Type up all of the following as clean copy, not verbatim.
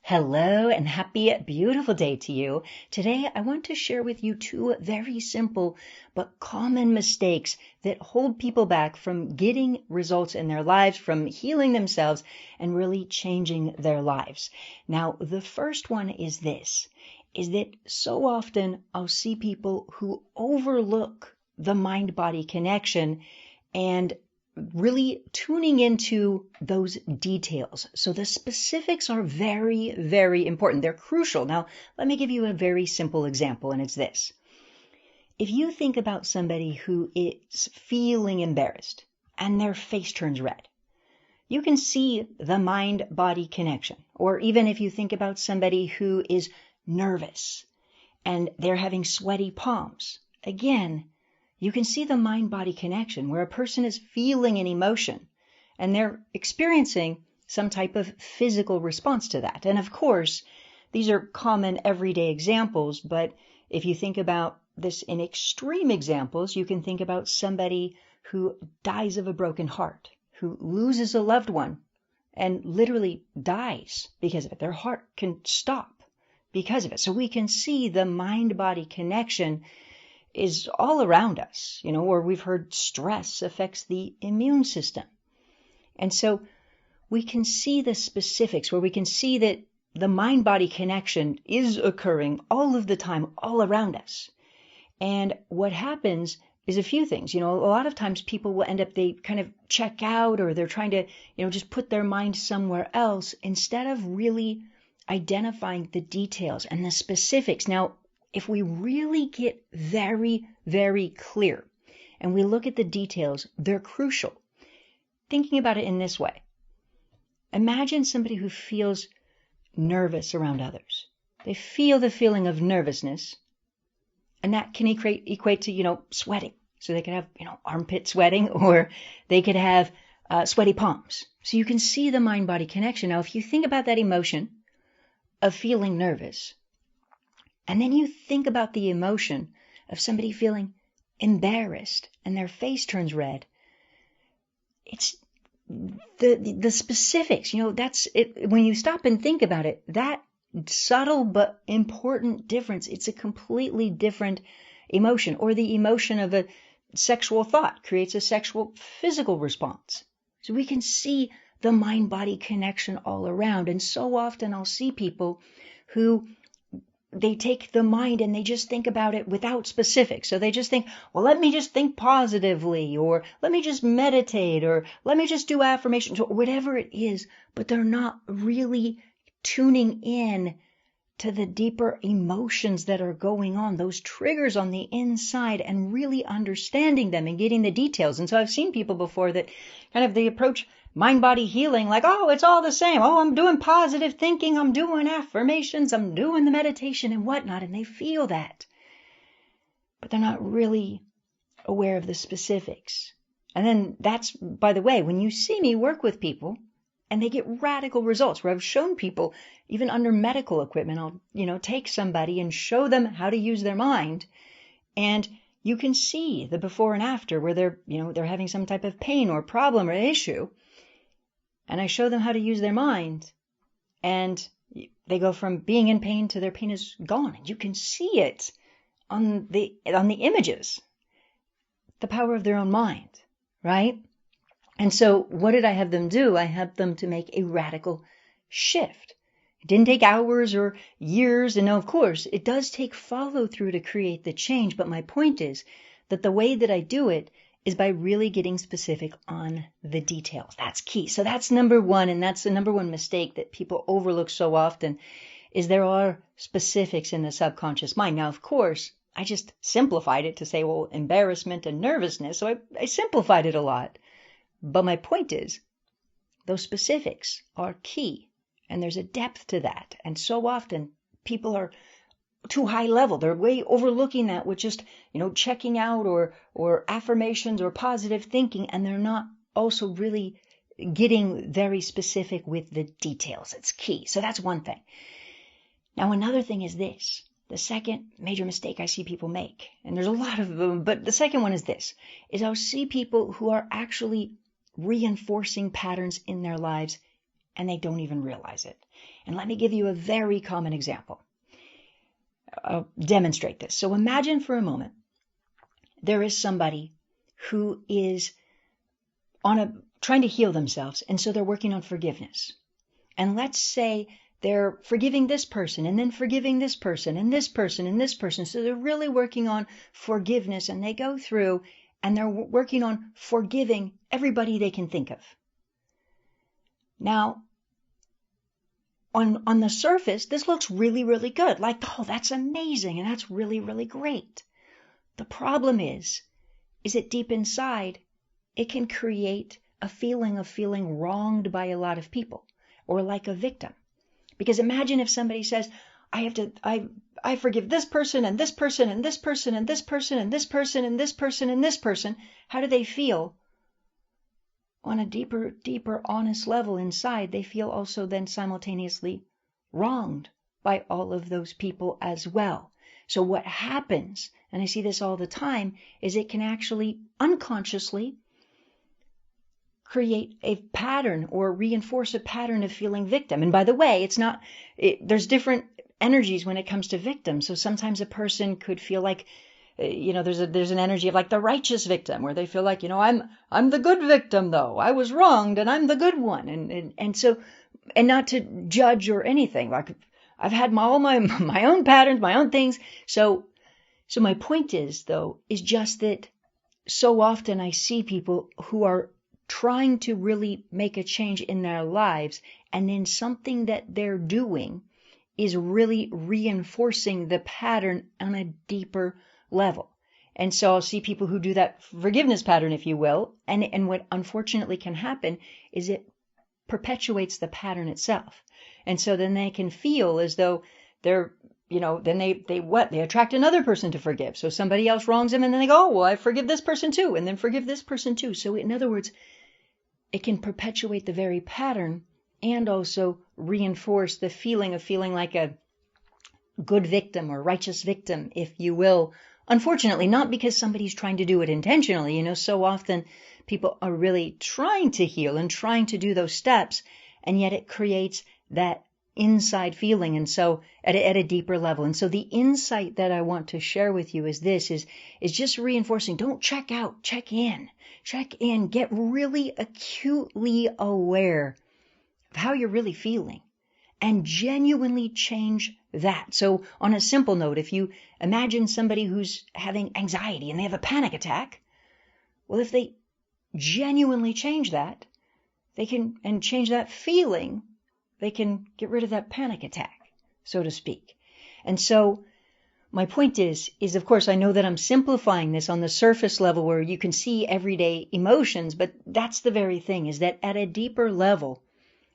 Hello and happy, beautiful day to you. Today, I want to share with you two very simple but common mistakes that hold people back from getting results in their lives, from healing themselves, and really changing their lives. Now, the first one is this, is that so often I'll see people who overlook the mind-body connection and really tuning into those details. So the specifics are very, very important. They're crucial. Now, let me give you a very simple example, and it's this. If you think about somebody who is feeling embarrassed and their face turns red, you can see the mind-body connection. Or even if you think about somebody who is nervous and they're having sweaty palms, again, you can see the mind-body connection where a person is feeling an emotion and they're experiencing some type of physical response to that. And of course, these are common everyday examples, but if you think about this in extreme examples, you can think about somebody who dies of a broken heart, who loses a loved one and literally dies because of it. Their heart can stop because of it. So we can see the mind-body connection is all around us, or we've heard stress affects the immune system. And so we can see the specifics where we can see that the mind-body connection is occurring all of the time, all around us. And what happens is a few things. A lot of times people will end up, they kind of check out or they're trying to, just put their mind somewhere else instead of really identifying the details and the specifics. Now, if we really get very, very clear and we look at the details, they're crucial. Thinking about it in this way. Imagine somebody who feels nervous around others. They feel the feeling of nervousness, and that can equate to, sweating. So they could have, armpit sweating, or they could have sweaty palms. So you can see the mind-body connection. Now, if you think about that emotion of feeling nervous, and then you think about the emotion of somebody feeling embarrassed and their face turns red. It's the specifics, that's it. When you stop and think about it, that subtle but important difference, it's a completely different emotion. Or the emotion of a sexual thought creates a sexual physical response. So we can see the mind-body connection all around. And so often I'll see people who they take the mind and they just think about it without specifics. So they just think, well, let me just think positively, or let me just meditate, or let me just do affirmations, or whatever it is, but they're not really tuning in to the deeper emotions that are going on, those triggers on the inside, and really understanding them and getting the details. And so I've seen people before that kind of they approach mind-body healing like, oh, it's all the same. Oh, I'm doing positive thinking. I'm doing affirmations. I'm doing the meditation and whatnot. And they feel that. But they're not really aware of the specifics. And then that's, by the way, when you see me work with people and they get radical results, where I've shown people, even under medical equipment, I'll, take somebody and show them how to use their mind. And you can see the before and after where they're having some type of pain or problem or issue. And I show them how to use their mind, and they go from being in pain to their pain is gone. And you can see it on the images, the power of their own mind, right? And so what did I have them do? I had them to make a radical shift. It didn't take hours or years. And no, of course, it does take follow through to create the change. But my point is that the way that I do it is by really getting specific on the details. That's key. So that's number one, and that's the number one mistake that people overlook so often, is there are specifics in the subconscious mind. Now, of course, I just simplified it to say, well, embarrassment and nervousness. So I simplified it a lot. But my point is, those specifics are key, and there's a depth to that. And so often people are too high level. They're way overlooking that with just, checking out or affirmations or positive thinking, and they're not also really getting very specific with the details. It's key. So that's one thing. Now, another thing is this. The second major mistake I see people make, and there's a lot of them, but the second one is this, is I'll see people who are actually reinforcing patterns in their lives and they don't even realize it. And let me give you a very common example. I'll demonstrate this. So imagine for a moment there is somebody who is trying to heal themselves, and so they're working on forgiveness. And let's say they're forgiving this person and then forgiving this person and this person and this person. So they're really working on forgiveness, and they go through and they're working on forgiving everybody they can think of. Now, on the surface, this looks really, really good. Like, oh, that's amazing and that's really, really great. The problem is that deep inside, it can create a feeling of feeling wronged by a lot of people, or like a victim. Because imagine if somebody says, I forgive this person and this person and this person and this person and this person and this person and this person. How do they feel? On a deeper, honest level inside, they feel also then simultaneously wronged by all of those people as well. So what happens, and I see this all the time, is it can actually unconsciously create a pattern or reinforce a pattern of feeling victim. And by the way, there's different energies when it comes to victim. So sometimes a person could feel like, there's an energy of like the righteous victim, where they feel like, I'm the good victim though. I was wronged and I'm the good one. And not to judge or anything. Like I've had all my own patterns, my own things. So my point is just that so often I see people who are trying to really make a change in their lives, and then something that they're doing is really reinforcing the pattern on a deeper level. And so I'll see people who do that forgiveness pattern, if you will, and what unfortunately can happen is it perpetuates the pattern itself. And so then they can feel as though they're, then they attract another person to forgive. So somebody else wrongs them, and then they go, oh, well, I forgive this person too, and then forgive this person too. So in other words, it can perpetuate the very pattern and also reinforce the feeling of feeling like a good victim or righteous victim, if you will. Unfortunately, not because somebody's trying to do it intentionally. So often people are really trying to heal and trying to do those steps, and yet it creates that inside feeling, and so at a deeper level. And so the insight that I want to share with you is just reinforcing. Don't check out, check in, get really acutely aware of how you're really feeling and genuinely change that. So on a simple note, if you imagine somebody who's having anxiety and they have a panic attack, well, if they genuinely change that, they can, and change that feeling, they can get rid of that panic attack, so to speak. And so my point is of course, I know that I'm simplifying this on the surface level where you can see everyday emotions, but that's the very thing, is that at a deeper level,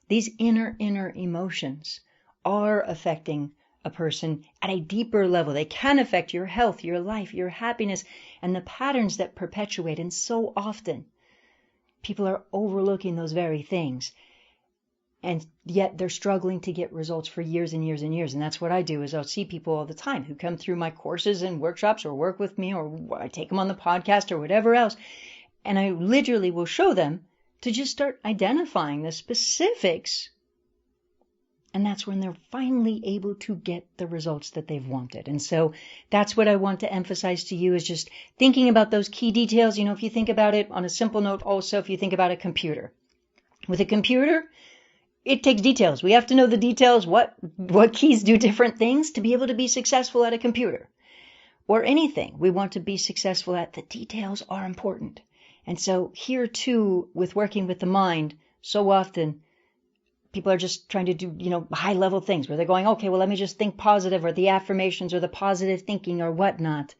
these inner emotions are affecting a person at a deeper level. They can affect your health, your life, your happiness, and the patterns that perpetuate. And so often, people are overlooking those very things. And yet they're struggling to get results for years and years and years. And that's what I do, is I'll see people all the time who come through my courses and workshops or work with me, or I take them on the podcast or whatever else. And I literally will show them to just start identifying the specifics. And that's when they're finally able to get the results that they've wanted. And so that's what I want to emphasize to you, is just thinking about those key details. If you think about it on a simple note, also, if you think about a computer. With a computer, it takes details. We have to know the details, what keys do different things to be able to be successful at a computer. Or anything we want to be successful at, the details are important. And so here too, with working with the mind, so often people are just trying to do, high level things where they're going, okay, well, let me just think positive, or the affirmations or the positive thinking or whatnot.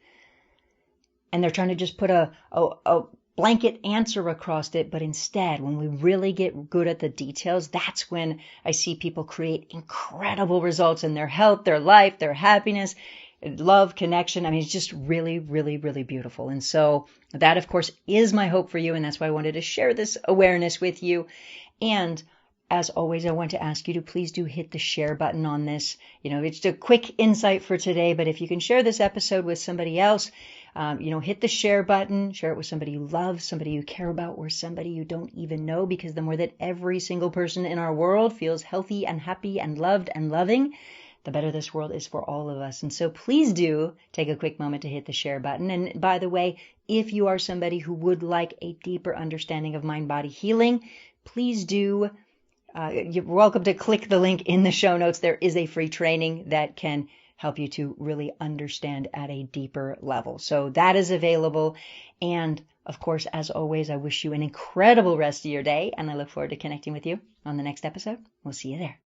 And they're trying to just put a blanket answer across it. But instead, when we really get good at the details, that's when I see people create incredible results in their health, their life, their happiness, love, connection. I mean, it's just really, really, really beautiful. And so that, of course, is my hope for you. And that's why I wanted to share this awareness with you. And as always, I want to ask you to please do hit the share button on this. It's a quick insight for today, but if you can share this episode with somebody else, Hit the share button, share it with somebody you love, somebody you care about, or somebody you don't even know, because the more that every single person in our world feels healthy and happy and loved and loving, the better this world is for all of us. And so please do take a quick moment to hit the share button. And by the way, if you are somebody who would like a deeper understanding of mind-body healing, please do. You're welcome to click the link in the show notes. There is a free training that can help you to really understand at a deeper level. So that is available. And of course, as always, I wish you an incredible rest of your day, and I look forward to connecting with you on the next episode. We'll see you there.